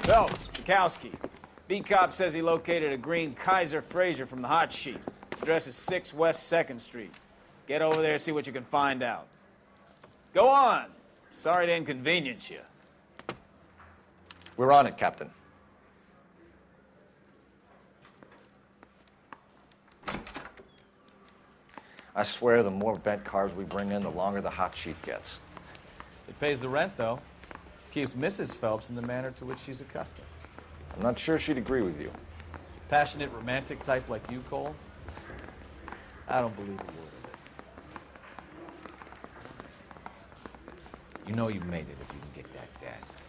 Phelps, Bukowski. Beat cop says he located a green Kaiser Fraser from the hot sheet. Address is 6 West 2nd Street. Get over there, see what you can find out. Go on. Sorry to inconvenience you. We're on it, Captain. I swear the more bent cars we bring in, the longer the hot sheet gets. It pays the rent, though. Keeps Mrs. Phelps in the manner to which she's accustomed. I'm not sure she'd agree with you. Passionate, romantic type like you, Cole? I don't believe a word of it. You know you made it if you can get that desk.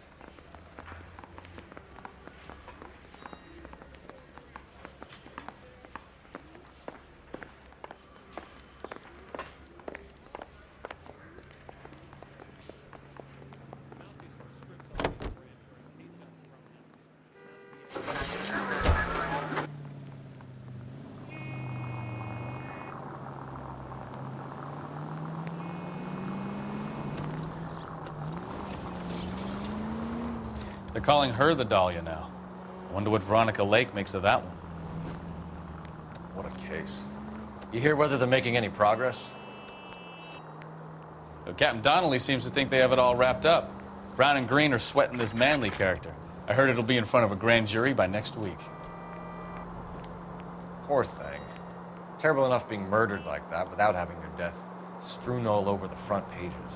They're calling her the Dahlia now. I wonder what Veronica Lake makes of that one. What a case. You hear whether they're making any progress? But Captain Donnelly seems to think they have it all wrapped up. Brown and Green are sweating this Manley character. I heard it'll be in front of a grand jury by next week. Poor thing. Terrible enough being murdered like that without having her death strewn all over the front pages.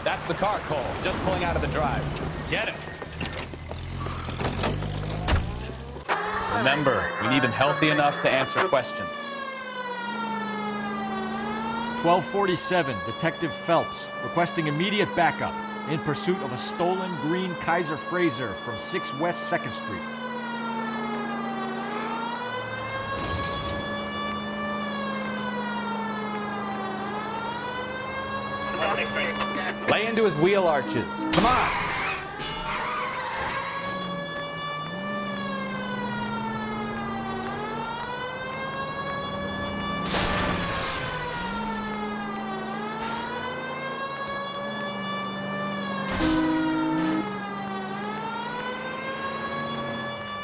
That's the car, Cole. Just pulling out of the drive. Get him. Remember, we need him healthy enough to answer questions. 1247, Detective Phelps, requesting immediate backup in pursuit of a stolen green Kaiser Fraser from 6 West 2nd Street. Lay into his wheel arches. Come on!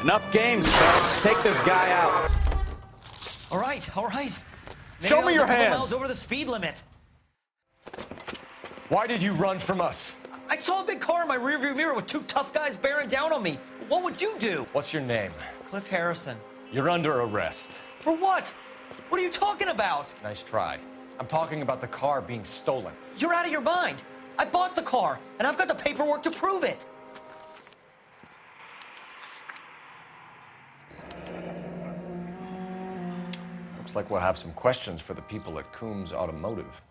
Enough games, folks. Take this guy out. All right, all right. Show me your a couple hands. miles over the speed limit. Why did you run from us? I saw a big car in my rearview mirror with 2 tough guys bearing down on me. What would you do? What's your name? Cliff Harrison. You're under arrest. For what? What are you talking about? Nice try. I'm talking about the car being stolen. You're out of your mind. I bought the car, and I've got the paperwork to prove it. Looks like we'll have some questions for the people at Coombs Automotive.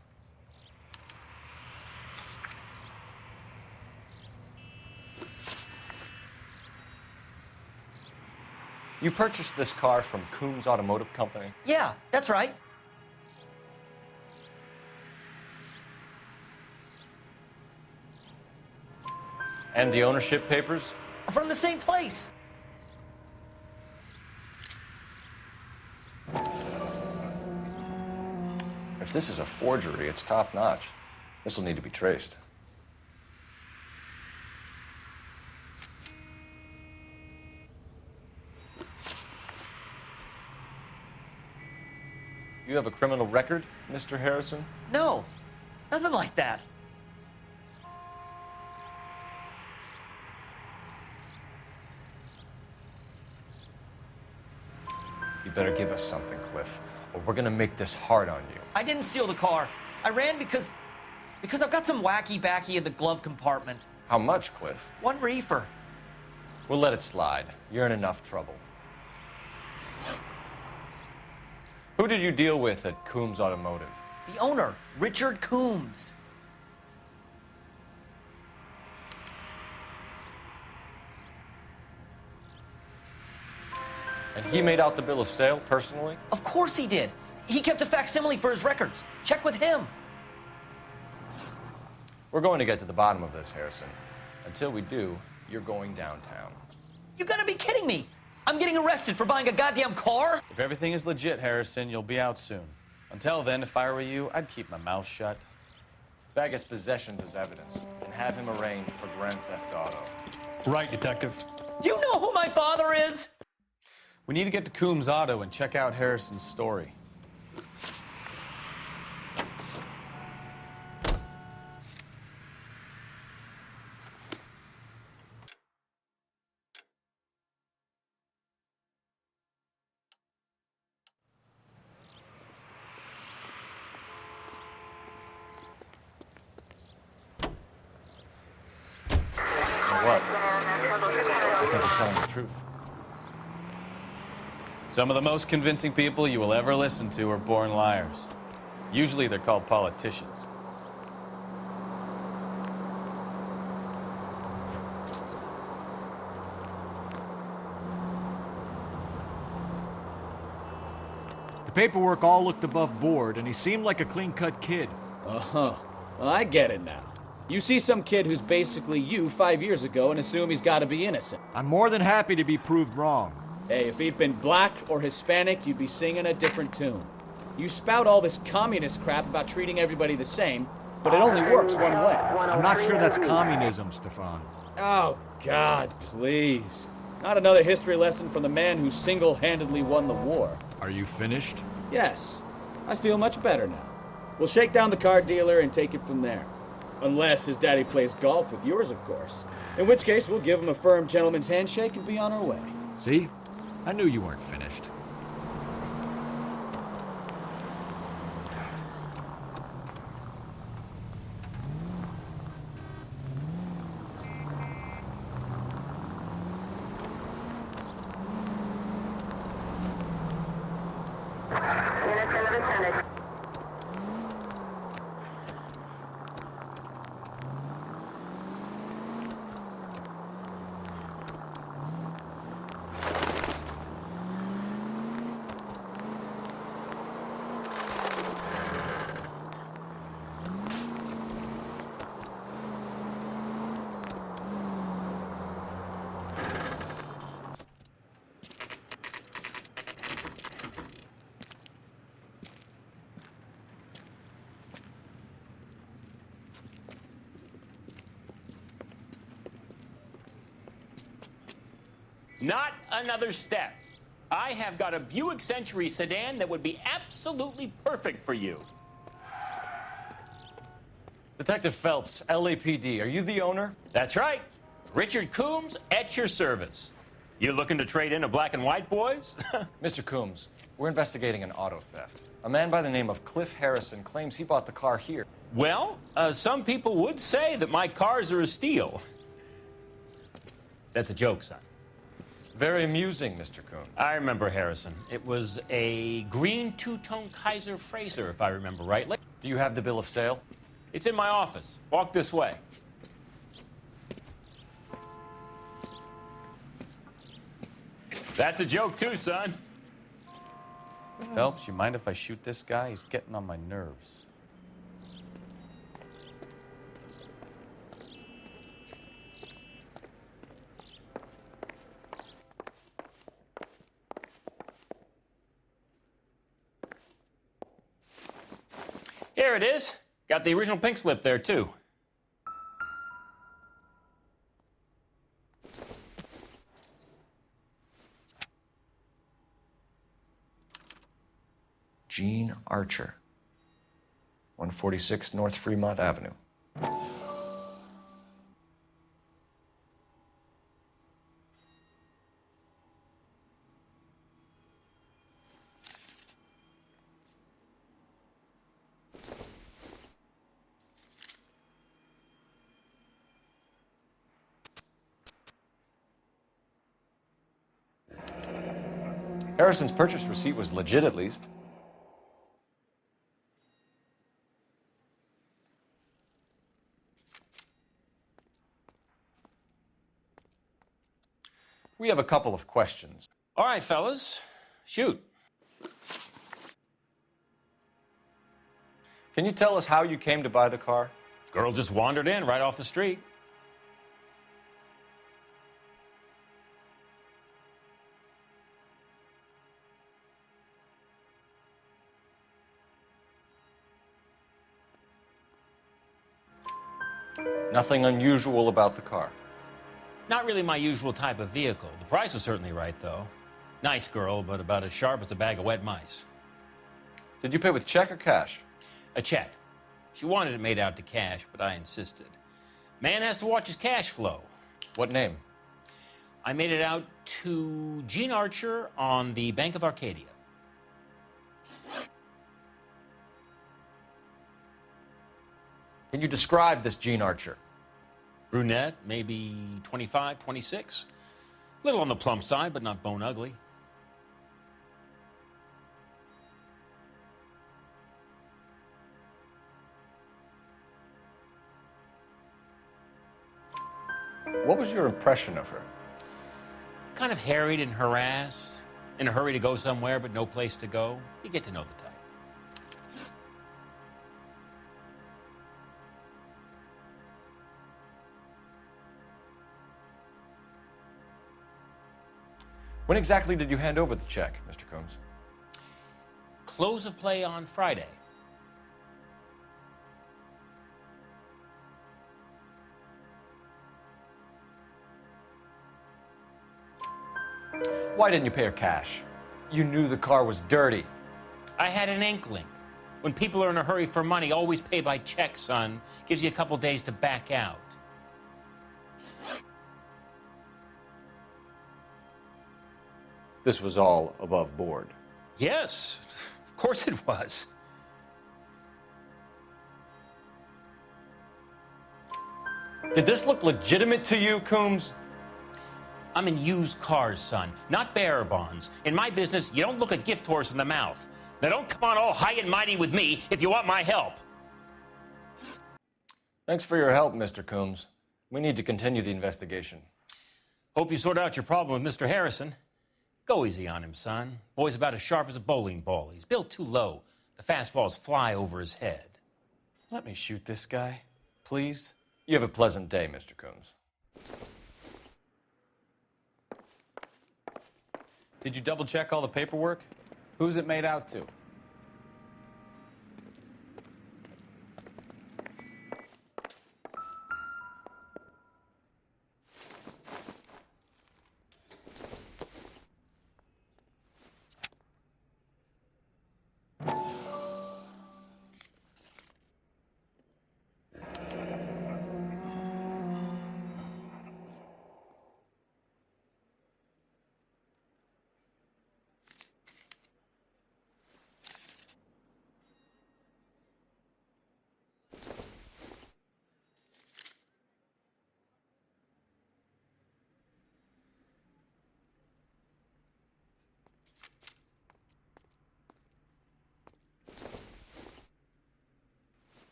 You purchased this car from Coombs Automotive Company? Yeah, that's right. And the ownership papers? From the same place. If this is a forgery, it's top-notch. This will need to be traced. You have a criminal record, Mr. Harrison? No, nothing like that. You better give us something, Cliff, or we're gonna make this hard on you. I didn't steal the car. I ran because I've got some wacky-backy in the glove compartment. How much, Cliff? 1 reefer. We'll let it slide. You're in enough trouble. Who did you deal with at Coombs Automotive? The owner, Richard Coombs. And he made out the bill of sale personally? Of course he did. He kept a facsimile for his records. Check with him. We're going to get to the bottom of this, Harrison. Until we do, you're going downtown. You gotta be kidding me. I'm getting arrested for buying a goddamn car? If everything is legit, Harrison, you'll be out soon. Until then, if I were you, I'd keep my mouth shut. Bag his possessions as evidence and have him arraigned for grand theft auto. Right, Detective. Do you know who my father is? We need to get to Coombs Auto and check out Harrison's story. What? I think he's telling the truth. Some of the most convincing people you will ever listen to are born liars. Usually they're called politicians. The paperwork all looked above board, and he seemed like a clean-cut kid. Uh-huh. Well, I get it now. You see some kid who's basically you 5 years ago and assume he's got to be innocent. I'm more than happy to be proved wrong. Hey, if he'd been black or Hispanic, you'd be singing a different tune. You spout all this communist crap about treating everybody the same, but it only works one way. I'm not sure that's communism, Stefan. Oh, God, please. Not another history lesson from the man who single-handedly won the war. Are you finished? Yes, I feel much better now. We'll shake down the car dealer and take it from there. Unless his daddy plays golf with yours, of course. In which case, we'll give him a firm gentleman's handshake and be on our way. See? I knew you weren't finished. Not another step. I have got a Buick Century sedan that would be absolutely perfect for you. Detective Phelps, LAPD, are you the owner? That's right. Richard Coombs at your service. You looking to trade in a black and white, boys? Mr. Coombs, we're investigating an auto theft. A man by the name of Cliff Harrison claims he bought the car here. Well, some people would say that my cars are a steal. That's a joke, son. Very amusing, Mr. Coombs. I remember Harrison. It was a green two-tone Kaiser Frazer, if I remember rightly. Do you have the bill of sale? It's in my office. Walk this way. That's a joke, too, son. Phelps, you mind if I shoot this guy? He's getting on my nerves. Here it is. Got the original pink slip there, too. Gene Archer, 146 North Fremont Avenue. Harrison's purchase receipt was legit, at least. We have a couple of questions. All right, fellas, shoot. Can you tell us how you came to buy the car? Girl just wandered in right off the street. Nothing unusual about the car. Not really my usual type of vehicle. The price was certainly right, though. Nice girl, but about as sharp as a bag of wet mice. Did you pay with check or cash? A check. She wanted it made out to cash, but I insisted. Man has to watch his cash flow. What name? I made it out to Gene Archer on the Bank of Arcadia. Can you describe this Gene Archer? Brunette, maybe 25, 26. Little on the plump side, but not bone ugly. What was your impression of her? Kind of harried and harassed. In a hurry to go somewhere, but no place to go. You get to know the type. When exactly did you hand over the check, Mr. Combs? Close of play on Friday. Why didn't you pay her cash? You knew the car was dirty. I had an inkling. When people are in a hurry for money, always pay by check, son. Gives you a couple days to back out. This was all above board. Yes, of course it was. Did this look legitimate to you, Coombs? I'm in used cars, son, not bearer bonds. In my business, you don't look a gift horse in the mouth. Now don't come on all high and mighty with me if you want my help. Thanks for your help, Mr. Coombs. We need to continue the investigation. Hope you sort out your problem with Mr. Harrison. Go easy on him, son. Boy's about as sharp as a bowling ball. He's built too low. The fastballs fly over his head. Let me shoot this guy, please. You have a pleasant day, Mr. Coombs. Did you double check all the paperwork? Who's it made out to?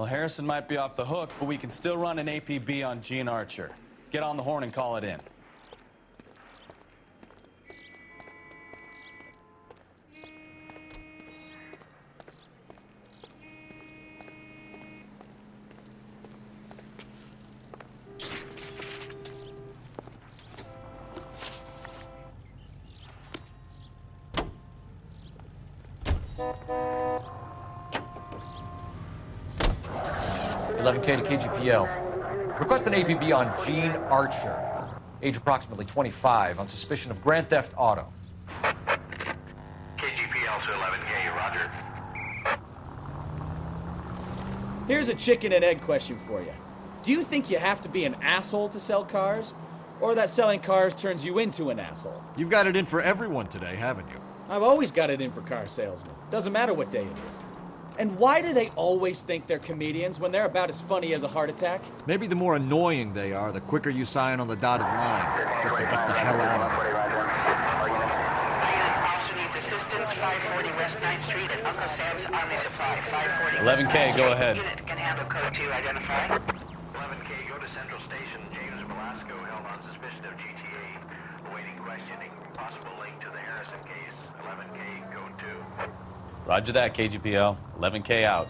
Well, Harrison might be off the hook, but we can still run an APB on Gene Archer. Get on the horn and call it in. 11K to KGPL. Request an APB on Gene Archer, age approximately 25, on suspicion of grand theft auto. KGPL to 11K, roger. Here's a chicken and egg question for you. Do you think you have to be an asshole to sell cars? Or that selling cars turns you into an asshole? You've got it in for everyone today, haven't you? I've always got it in for car salesmen. Doesn't matter what day it is. And why do they always think they're comedians when they're about as funny as a heart attack? Maybe the more annoying they are, the quicker you sign on the dotted line, just to get the hell out of there. Also needs assistance, 540 West 9th Street at Uncle Sam's Army Supply. 540 11K, go ahead. Unit can handle code 2, identify. 11K, go to Central Station. James Velasco held on suspicion of GTA. Awaiting questioning. Possible link to the Harrison case. 11K, code 2. Roger that, KGPL. 11K out.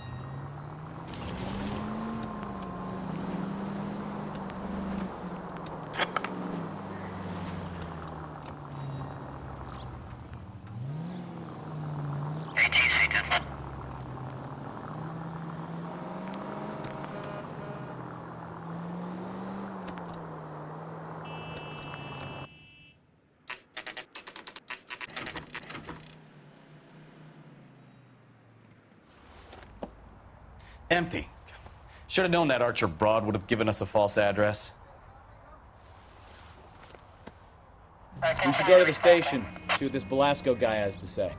Empty. Should have known that Archer broad would have given us a false address. We should go to the station, see what this Velasco guy has to say.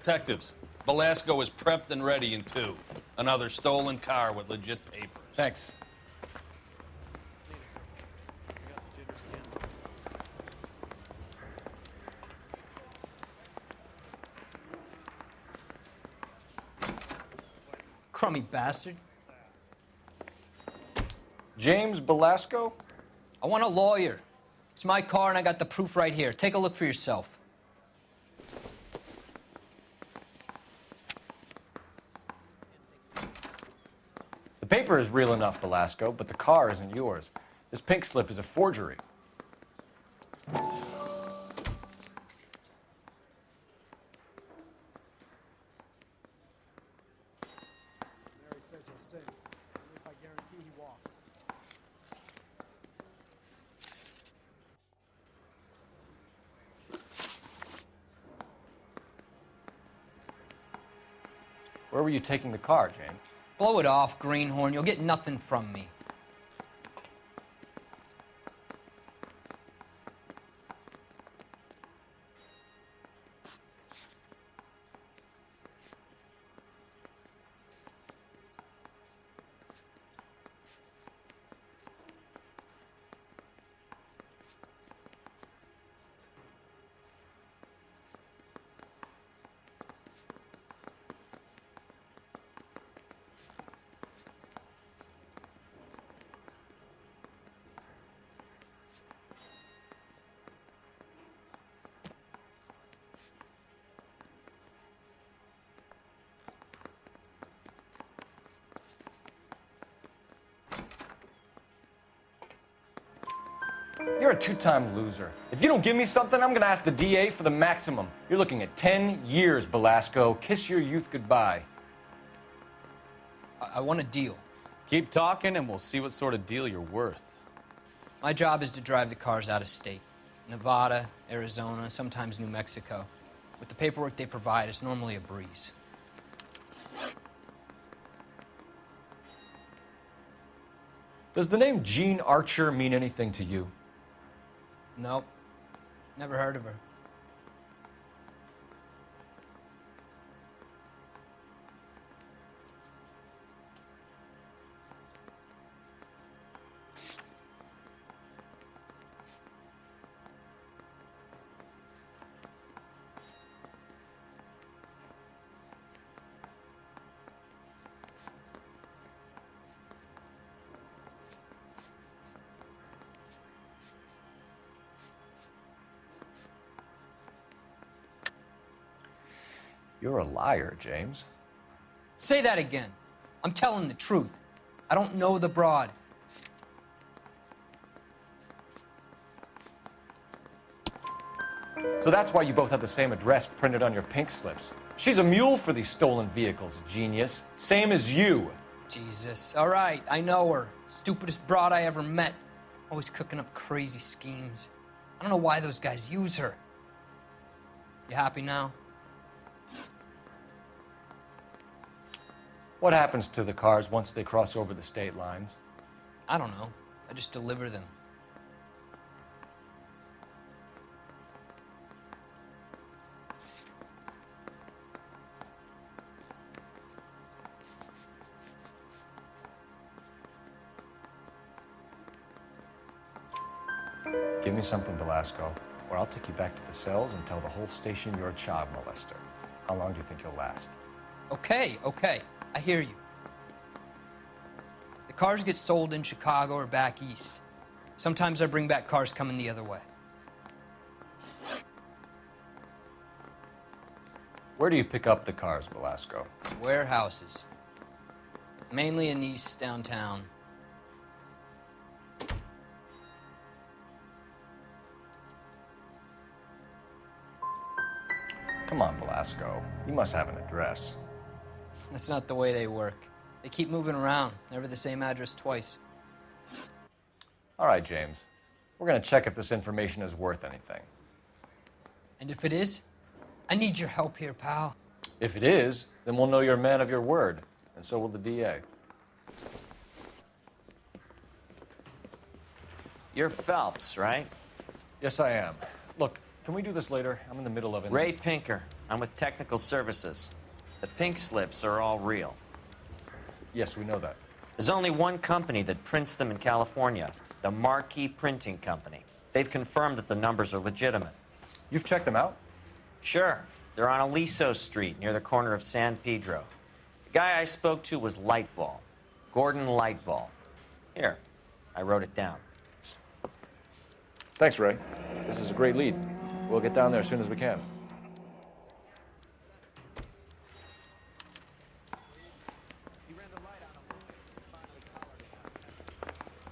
Detectives, Velasco is prepped and ready in 2. Another stolen car with legit papers. Thanks. Crummy bastard. James Velasco? I want a lawyer. It's my car and I got the proof right here. Take a look for yourself. The paper is real enough, Velasco, but the car isn't yours. This pink slip is a forgery. Where were you taking the car, Jane? Blow it off, greenhorn. You'll get nothing from me. You're a two-time loser. If you don't give me something, I'm gonna ask the DA for the maximum. You're looking at 10 years, Velasco. Kiss your youth goodbye. I want a deal. Keep talking and we'll see what sort of deal you're worth. My job is to drive the cars out of state. Nevada, Arizona, sometimes New Mexico. With the paperwork they provide, it's normally a breeze. Does the name Jean Archer mean anything to you? Nope. Never heard of her. You're a liar, James. Say that again. I'm telling the truth. I don't know the broad. So that's why you both have the same address printed on your pink slips. She's a mule for these stolen vehicles, genius. Same as you. Jesus. All right, I know her. Stupidest broad I ever met. Always cooking up crazy schemes. I don't know why those guys use her. You happy now? What happens to the cars once they cross over the state lines? I don't know. I just deliver them. Give me something, Velasco, or I'll take you back to the cells and tell the whole station you're a child molester. How long do you think you'll last? Okay. I hear you. The cars get sold in Chicago or back east. Sometimes I bring back cars coming the other way. Where do you pick up the cars, Velasco? Warehouses. Mainly in East downtown. Come on, Velasco. You must have an address. That's not the way they work. They keep moving around, never the same address twice. All right, James. We're going to check if this information is worth anything. And if it is, I need your help here, pal. If it is, then we'll know you're a man of your word, and so will the DA. You're Phelps, right? Yes, I am. Look, can we do this later? I'm in the middle of it. Ray Pinker. I'm with Technical Services. The pink slips are all real. Yes, we know that. There's only one company that prints them in California, the Marquee Printing Company. They've confirmed that the numbers are legitimate. You've checked them out? Sure. They're on Aliso Street, near the corner of San Pedro. The guy I spoke to was Lightval. Gordon Lightval. Here, I wrote it down. Thanks, Ray. This is a great lead. We'll get down there as soon as we can.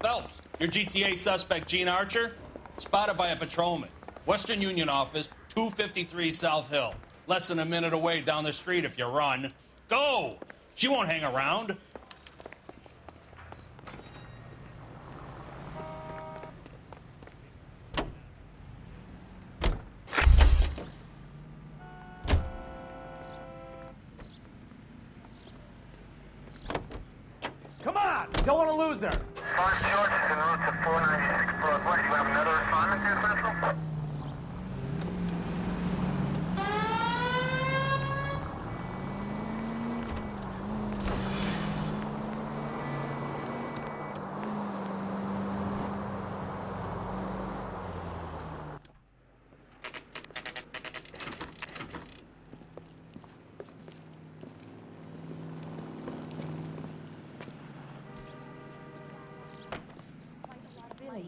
Phelps, your GTA suspect, Jean Archer, spotted by a patrolman. Western Union office, 253 South Hill. Less than a minute away down the street if you run. Go! She won't hang around. Come on! Don't want to lose her! George is en route to 496 Broadway. Do you have another assignment here, Central?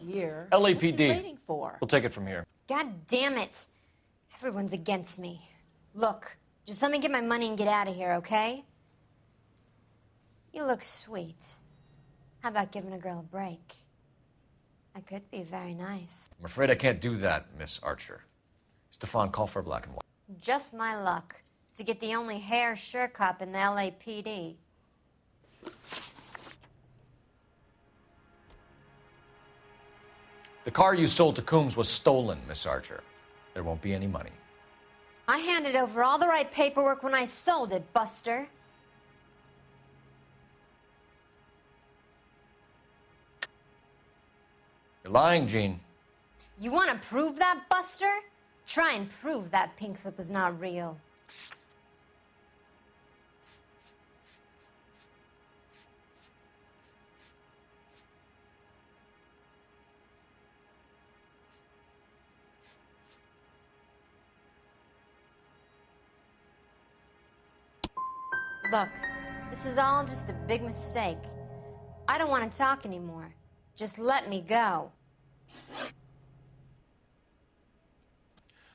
Year. LAPD. What's he waiting for? We'll take it from here. God damn it. Everyone's against me. Look, just let me get my money and get out of here, okay? You look sweet. How about giving a girl a break? I could be very nice. I'm afraid I can't do that, Miss Archer. Stefan, call for black and white. Just my luck to get the only hair sure cop in the LAPD. The car you sold to Coombs was stolen, Miss Archer. There won't be any money. I handed over all the right paperwork when I sold it, Buster. lying, Gene. You want to prove that, Buster? Try and prove that pink slip was not real. Look, this is all just a big mistake. I don't want to talk anymore. Just let me go.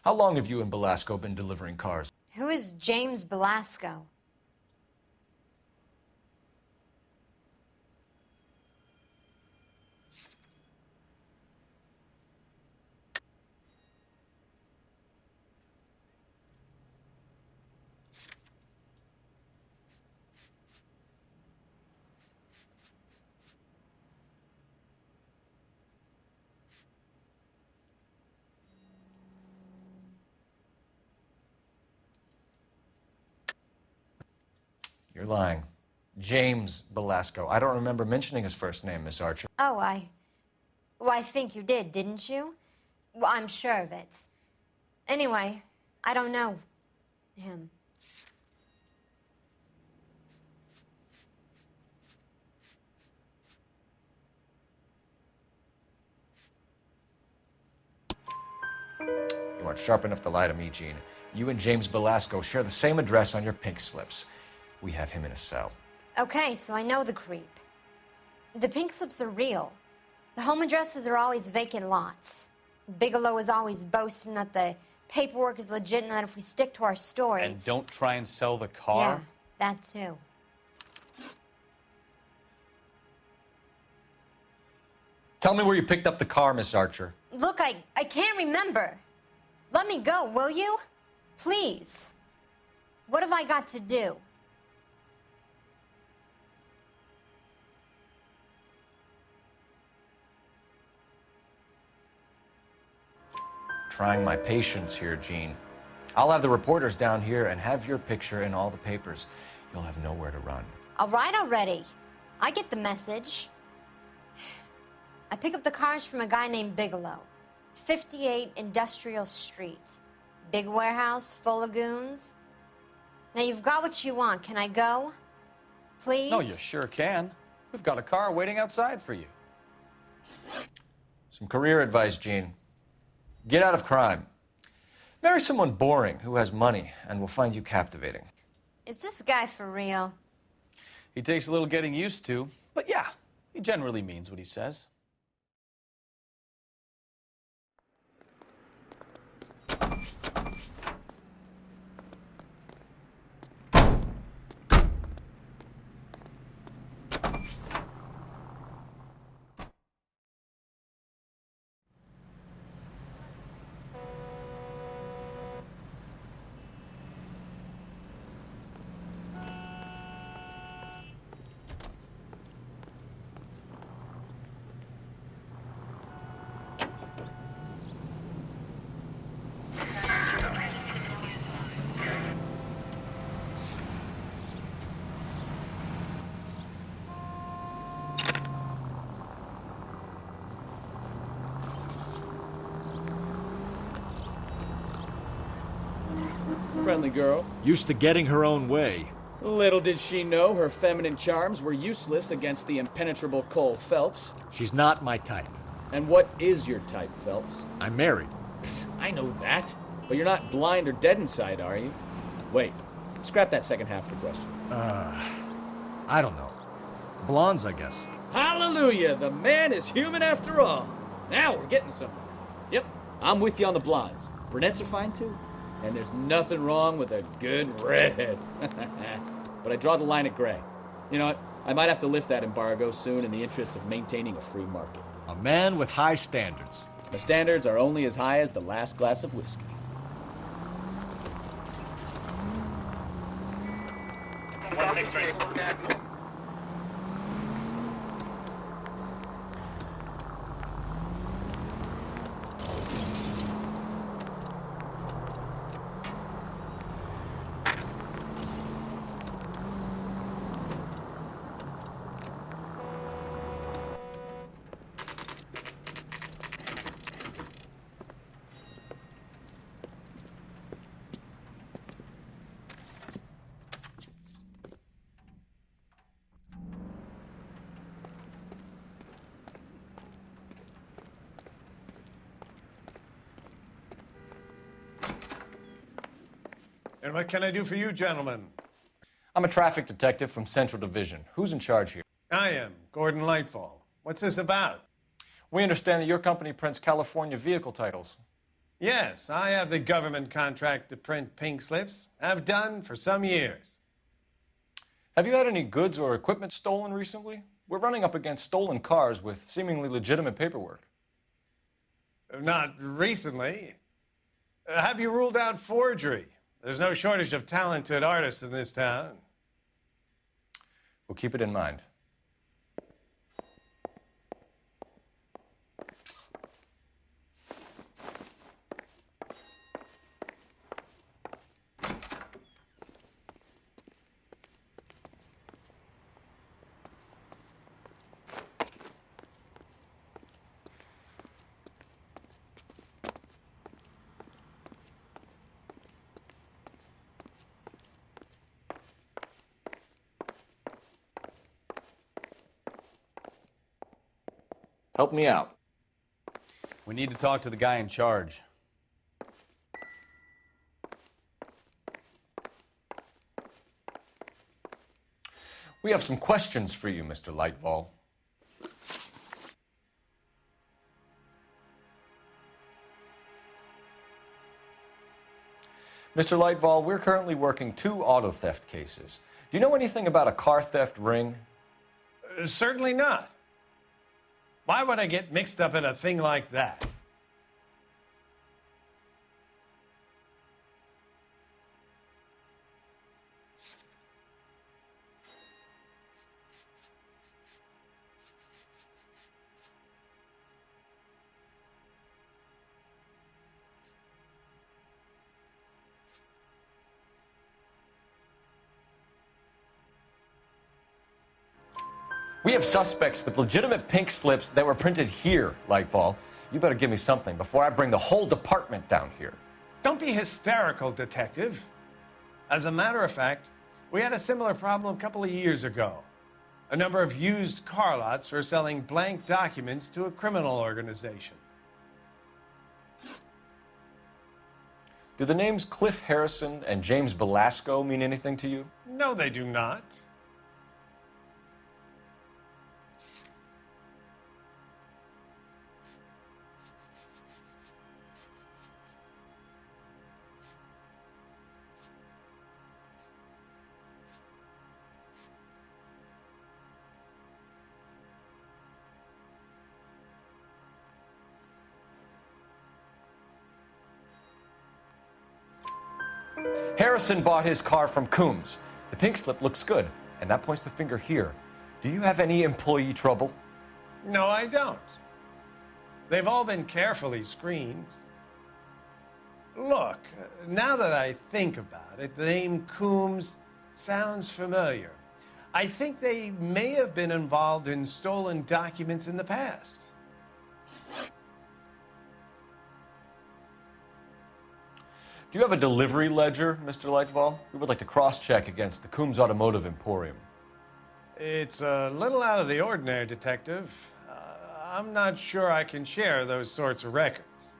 How long have you and Belasco been delivering cars? Who is James Belasco? You're lying. James Belasco. I don't remember mentioning his first name, Miss Archer. Oh, Well, I think you did, didn't you? Well, I'm sure of it. Anyway, I don't know him. You aren't sharp enough to lie to me, Gene. You and James Belasco share the same address on your pink slips. We have him in a cell. Okay, so I know the creep. The pink slips are real. The home addresses are always vacant lots. Bigelow is always boasting that the paperwork is legit and that if we stick to our stories... And don't try and sell the car? Yeah, that too. Tell me where you picked up the car, Miss Archer. Look, I can't remember. Let me go, will you? Please. What have I got to do? Trying my patience here, Gene. I'll have the reporters down here and have your picture in all the papers. You'll have nowhere to run. All right already. I get the message. I pick up the cars from a guy named Bigelow. 58 Industrial Street. Big warehouse, full of goons. Now you've got what you want. Can I go? Please? No, you sure can. We've got a car waiting outside for you. Some career advice, Gene. Get out of crime. Marry someone boring who has money and will find you captivating. Is this guy for real? He takes a little getting used to, but yeah, he generally means what he says. Friendly girl. Used to getting her own way. Little did she know her feminine charms were useless against the impenetrable Cole Phelps. She's not my type. And what is your type, Phelps? I'm married. I know that. But you're not blind or dead inside, are you? Wait. Scrap that second half of the question. I don't know. Blondes, I guess. Hallelujah! The man is human after all. Now we're getting somewhere. Yep, I'm with you on the blondes. Brunettes are fine too. And there's nothing wrong with a good redhead. But I draw the line at gray. You know what? I might have to lift that embargo soon in the interest of maintaining a free market. A man with high standards. The standards are only as high as the last glass of whiskey. And what can I do for you, gentlemen? I'm a traffic detective from Central Division. Who's in charge here? I am, Gordon Lightfall. What's this about? We understand that your company prints California vehicle titles. Yes, I have the government contract to print pink slips. I've done for some years. Have you had any goods or equipment stolen recently? We're running up against stolen cars with seemingly legitimate paperwork. Not recently. Have you ruled out forgery? There's no shortage of talented artists in this town. We'll keep it in mind. Help me out. We need to talk to the guy in charge. We have some questions for you, Mr. Lightfall. Mr. Lightfall, we're currently working 2 auto theft cases. Do you know anything about a car theft ring? Certainly not. Why would I get mixed up in a thing like that? We have suspects with legitimate pink slips that were printed here, Lightfall. You better give me something before I bring the whole department down here. Don't be hysterical, Detective. As a matter of fact, we had a similar problem a couple of years ago. A number of used car lots were selling blank documents to a criminal organization. Do the names Cliff Harrison and James Belasco mean anything to you? No, they do not. Harrison bought his car from Coombs. The pink slip looks good, and that points the finger here. Do you have any employee trouble? No, I don't. They've all been carefully screened. Look, now that I think about it, the name Coombs sounds familiar. I think they may have been involved in stolen documents in the past. Do you have a delivery ledger, Mr. Lightfall? We would like to cross-check against the Coombs Automotive Emporium. It's a little out of the ordinary, Detective. I'm not sure I can share those sorts of records.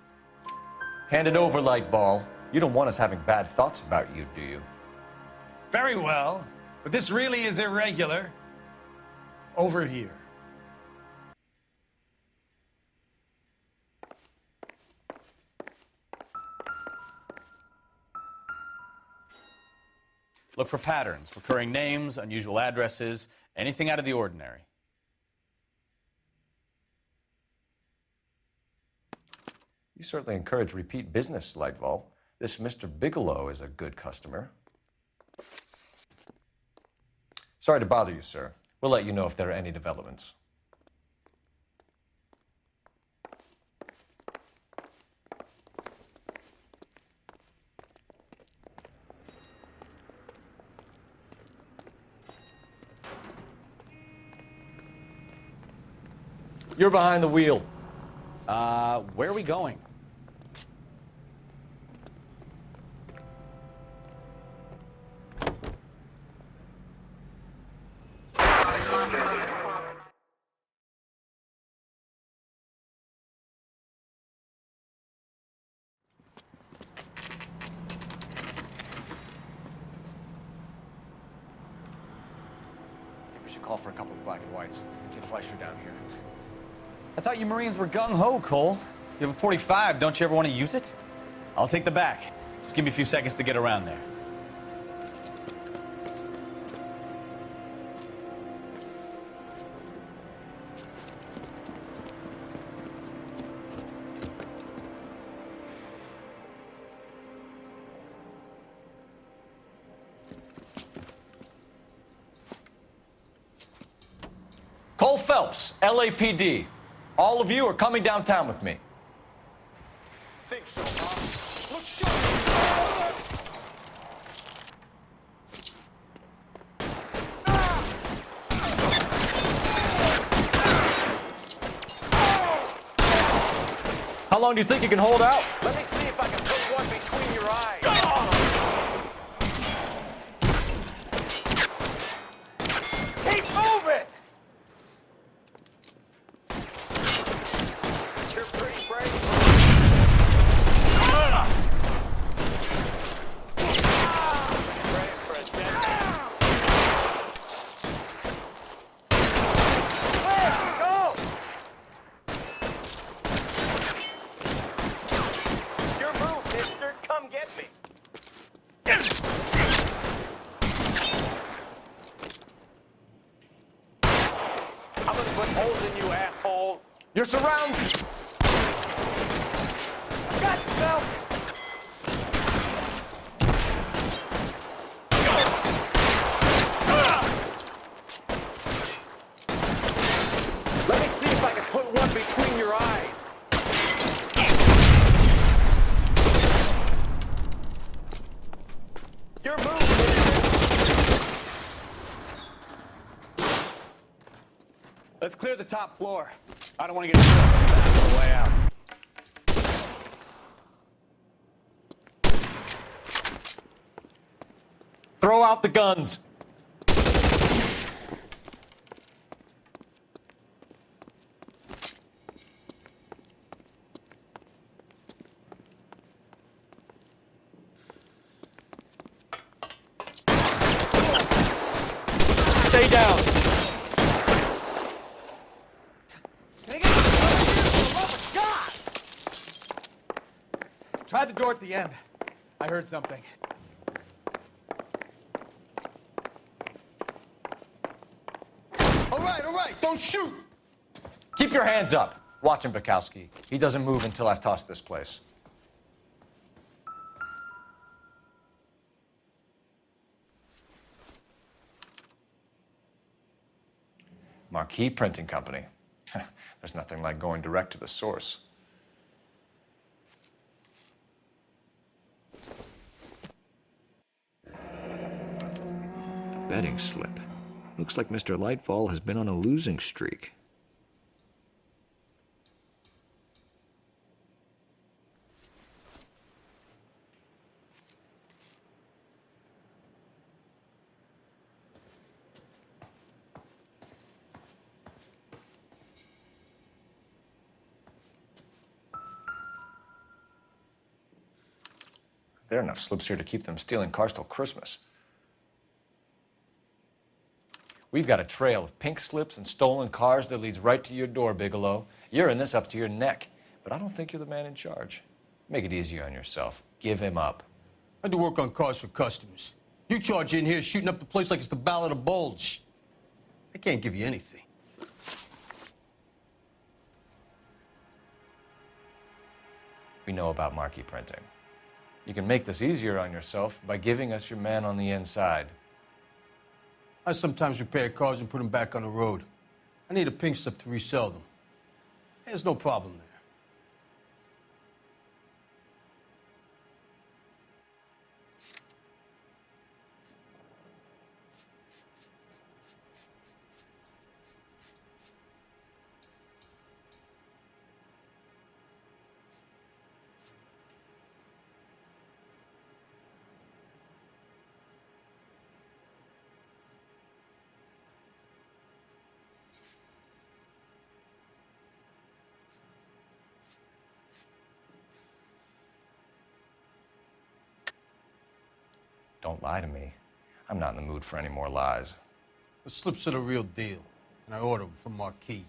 Hand it over, Lightfall. You don't want us having bad thoughts about you, do you? Very well, but this really is irregular. Over here. Look for patterns, recurring names, unusual addresses, anything out of the ordinary. You certainly encourage repeat business, Lightfall. This Mr. Bigelow is a good customer. Sorry to bother you, sir. We'll let you know if there are any developments. You're behind the wheel. Where are we going? should call for a couple of black and whites. Get Fleischer down here. I thought you Marines were gung-ho, Cole. You have a 45. Don't you ever want to use it? I'll take the back. Just give me a few seconds to get around there. Cole Phelps, LAPD. All of you are coming downtown with me. Think so, huh? Look sharp! How long do you think you can hold out? Let me see if I can put one between your eyes. Keep moving! You're pretty brave. Brave for a decade. Let's go! Your move, mister. Come get me. I'm gonna put holes in you, asshole. You're surrounded! Got yourself. Let me see if I can put one between your eyes. Your move, mister. Let's clear the top floor. I don't want to get killed on the way out. Throw out the guns. Stay down. Try the door at the end. I heard something. All right, don't shoot! Keep your hands up. Watch him, Bukowski. He doesn't move until I've tossed this place. Marquee Printing Company. There's nothing like going direct to the source. Betting slip. Looks like Mr. Lightfall has been on a losing streak. There are enough slips here to keep them stealing cars till Christmas. We've got a trail of pink slips and stolen cars that leads right to your door, Bigelow. You're in this up to your neck, but I don't think you're the man in charge. Make it easier on yourself. Give him up. I do work on cars for customers. You charge in here shooting up the place like it's the Ballad of Bulge. I can't give you anything. We know about marquee printing. You can make this easier on yourself by giving us your man on the inside. I sometimes repair cars and put them back on the road. I need a pink slip to resell them. There's no problem there. Don't lie to me. I'm not in the mood for any more lies. The slips are the real deal, and I ordered them from Marquis.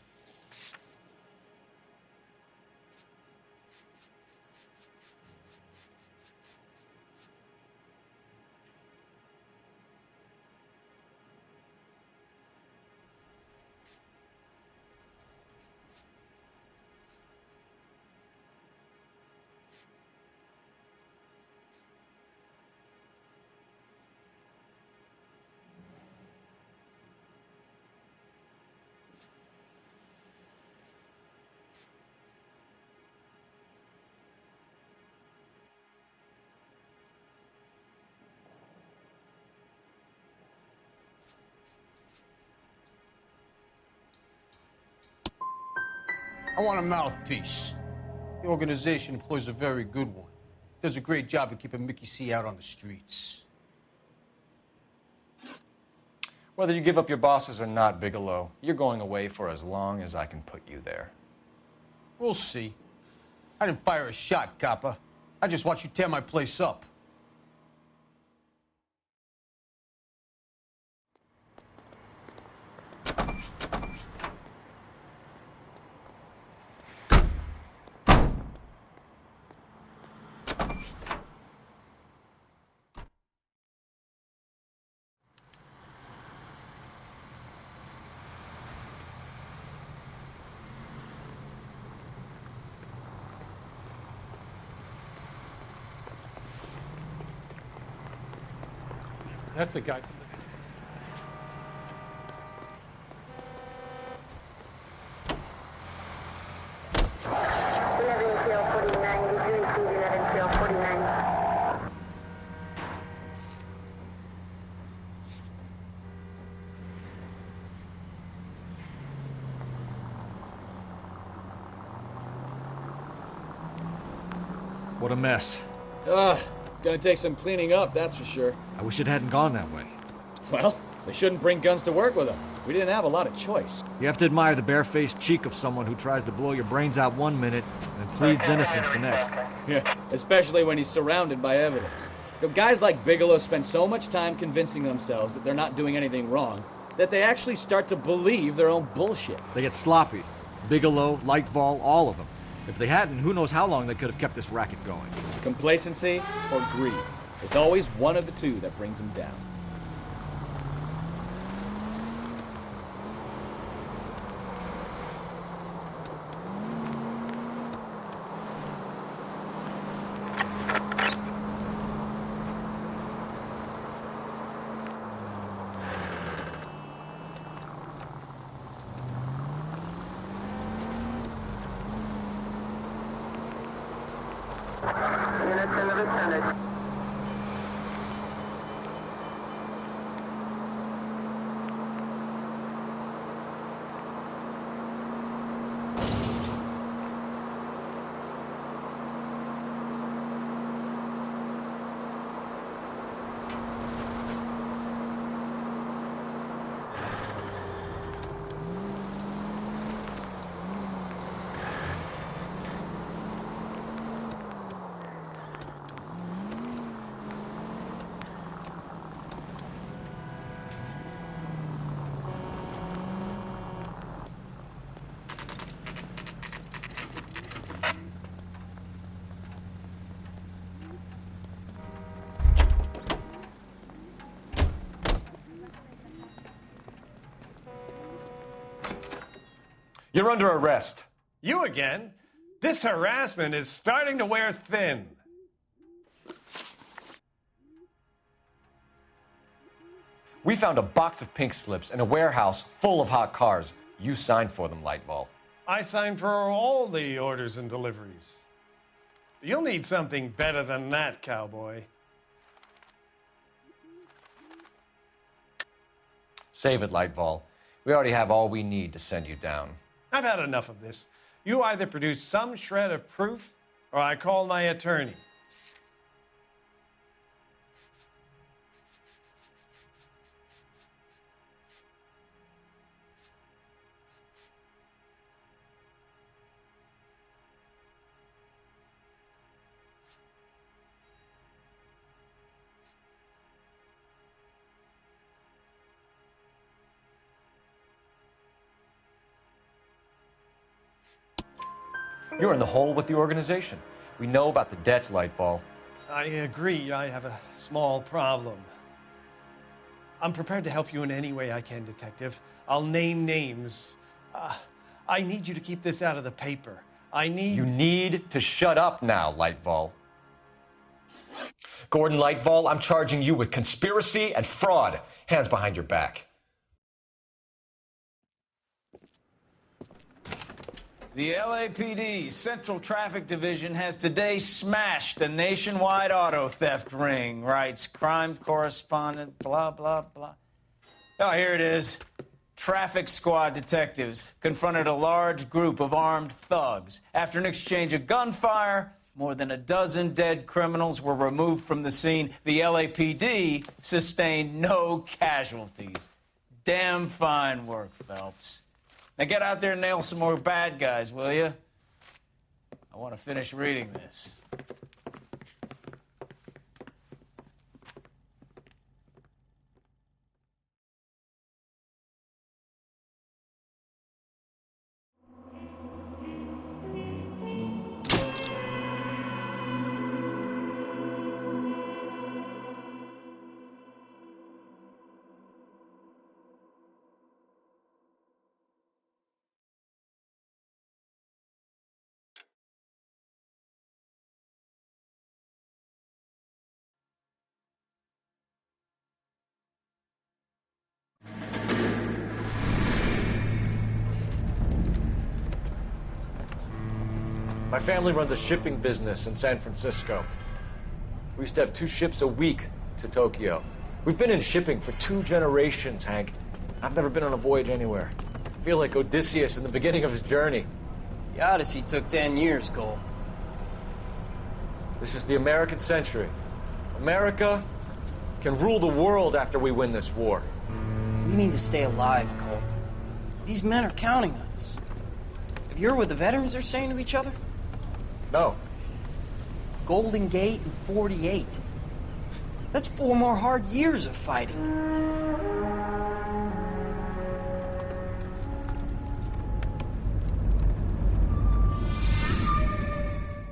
I want a mouthpiece. The organization employs a very good one. Does a great job of keeping Mickey C out on the streets. Whether you give up your bosses or not, Bigelow, you're going away for as long as I can put you there. We'll see. I didn't fire a shot, copper. I just watched you tear my place up. That's the guy. What a mess. Ugh, gonna take some cleaning up, that's for sure. I wish it hadn't gone that way. Well, they shouldn't bring guns to work with them. We didn't have a lot of choice. You have to admire the barefaced cheek of someone who tries to blow your brains out one minute and pleads innocence the next. Yeah, especially when he's surrounded by evidence. You know, guys like Bigelow spend so much time convincing themselves that they're not doing anything wrong that they actually start to believe their own bullshit. They get sloppy. Bigelow, Lightfall, all of them. If they hadn't, who knows how long they could have kept this racket going. Complacency or greed. It's always one of the two that brings them down. Units in the vicinity. You're under arrest. You again? This harassment is starting to wear thin. We found a box of pink slips in a warehouse full of hot cars. You signed for them, Lightball. I signed for all the orders and deliveries. You'll need something better than that, cowboy. Save it, Lightball. We already have all we need to send you down. I've had enough of this. You either produce some shred of proof, or I call my attorney. You're in the hole with the organization. We know about the debts, Lightfall. I agree. I have a small problem. I'm prepared to help you in any way I can, Detective. I'll name names. I need you to keep this out of the paper. You need to shut up now, Lightfall. Gordon Lightfall, I'm charging you with conspiracy and fraud. Hands behind your back. The LAPD Central Traffic Division has today smashed a nationwide auto theft ring, writes crime correspondent, blah, blah, blah. Oh, here it is. Traffic squad detectives confronted a large group of armed thugs. After an exchange of gunfire, more than a dozen dead criminals were removed from the scene. The LAPD sustained no casualties. Damn fine work, Phelps. Now get out there and nail some more bad guys, will you? I want to finish reading this. My family runs a shipping business in San Francisco. We used to have 2 ships a week to Tokyo. We've been in shipping for 2 generations, Hank. I've never been on a voyage anywhere. I feel like Odysseus in the beginning of his journey. The Odyssey took 10 years, Cole. This is the American century. America can rule the world after we win this war. We need to stay alive, Cole. These men are counting on us. Have you heard what the veterans are saying to each other? No. Golden Gate and 48. That's 4 more hard years of fighting.